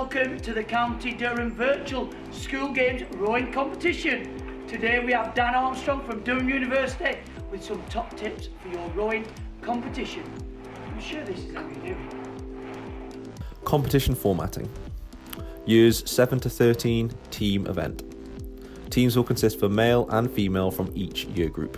welcome to the County Durham Virtual School Games Rowing Competition. Today we have Dan Armstrong from Durham University with some top tips for your rowing competition. I'm sure this is how you do it. Competition formatting. Years 7 to 13 team event. Teams will consist of a male and female from each year group.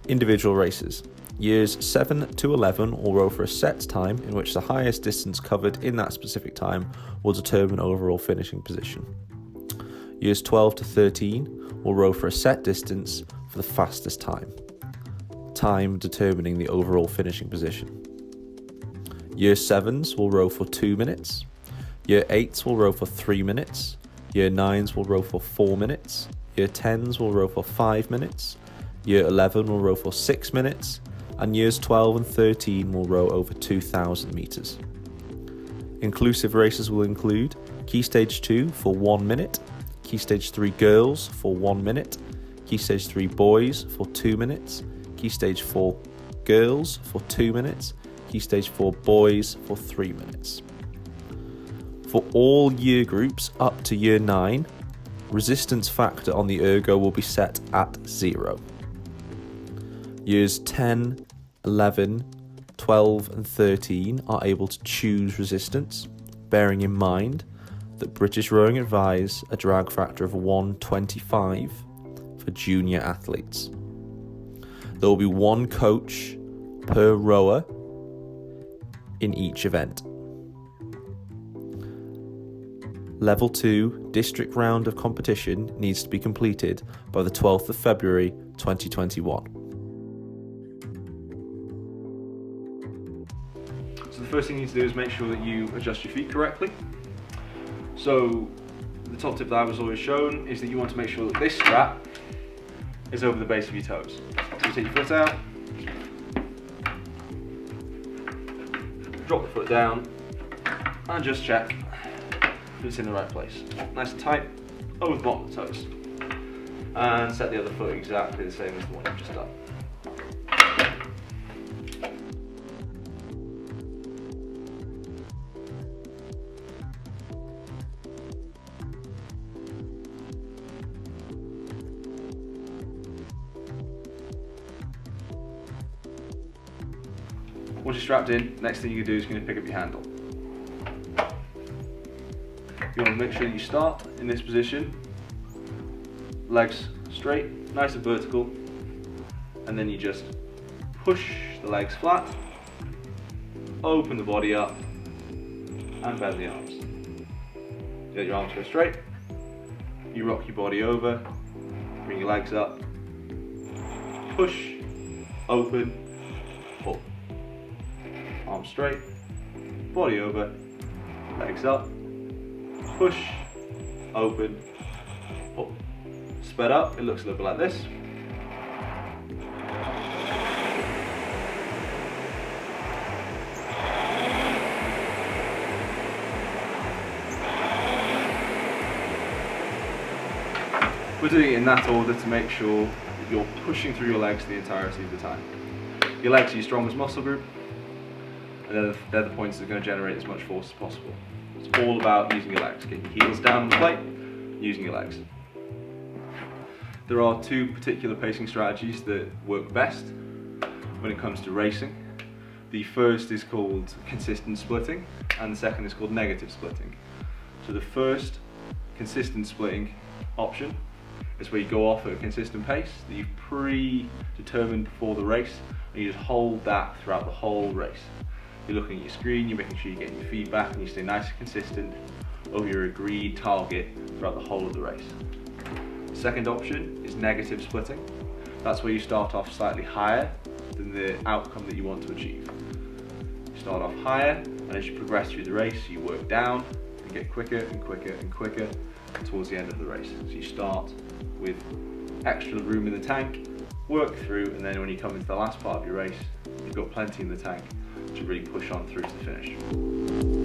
Individual races. Years 7 to 11 will row for a set time in which the highest distance covered in that specific time will determine overall finishing position. Years 12 to 13 will row for a set distance for the fastest time determining the overall finishing position. Year 7s will row for 2 minutes. Year 8s will row for 3 minutes. Year 9s will row for 4 minutes. Year 10s will row for 5 minutes. Year 11 will row for 6 minutes. And years 12 and 13 will row over 2,000 metres. Inclusive races will include Key Stage 2 for 1 minute, Key Stage 3 girls for 1 minute, Key Stage 3 boys for 2 minutes, Key Stage 4 girls for 2 minutes, Key Stage 4 boys for 3 minutes. For all year groups up to year 9, resistance factor on the ergo will be set at 0. Years 10, 11, 12 and 13 are able to choose resistance, bearing in mind that British Rowing advise a drag factor of 125 for junior athletes. There will be one coach per rower in each event. Level 2 district round of competition needs to be completed by the 12th of February 2021. So the first thing you need to do is make sure that you adjust your feet correctly. So the top tip that I was always shown is that you want to make sure that this strap is over the base of your toes. So you take your foot out, drop the foot down, and just check that it's in the right place. Nice and tight, over the bottom of the toes. And set the other foot exactly the same as the one you've just done. Once you're strapped in, next thing you do is going to pick up your handle. You want to make sure that you start in this position, legs straight, nice and vertical, and then you just push the legs flat, open the body up, and bend the arms. You let your arms go straight, you rock your body over, bring your legs up, push, open, pull. Arms straight, body over, legs up, push, open, pull. Sped up, it looks a little bit like this. We're doing it in that order to make sure that you're pushing through your legs the entirety of the time. Your legs are your strongest muscle group, and they're the points that are going to generate as much force as possible. It's all about using your legs, getting your heels down on the plate, using your legs. There are two particular pacing strategies that work best when it comes to racing. The first is called consistent splitting, and the second is called negative splitting. So the first, consistent splitting option, is where you go off at a consistent pace that you've predetermined before the race, and you just hold that throughout the whole race. You're looking at your screen, you're making sure you're getting your feet back, and you stay nice and consistent over your agreed target throughout the whole of the race. The second option is negative splitting. That's where you start off slightly higher than the outcome that you want to achieve. You start off higher, and as you progress through the race, you work down and get quicker and quicker and quicker towards the end of the race. So you start with extra room in the tank, work through, and then when you come into the last part of your race, you've got plenty in the tank to really push on through to the finish.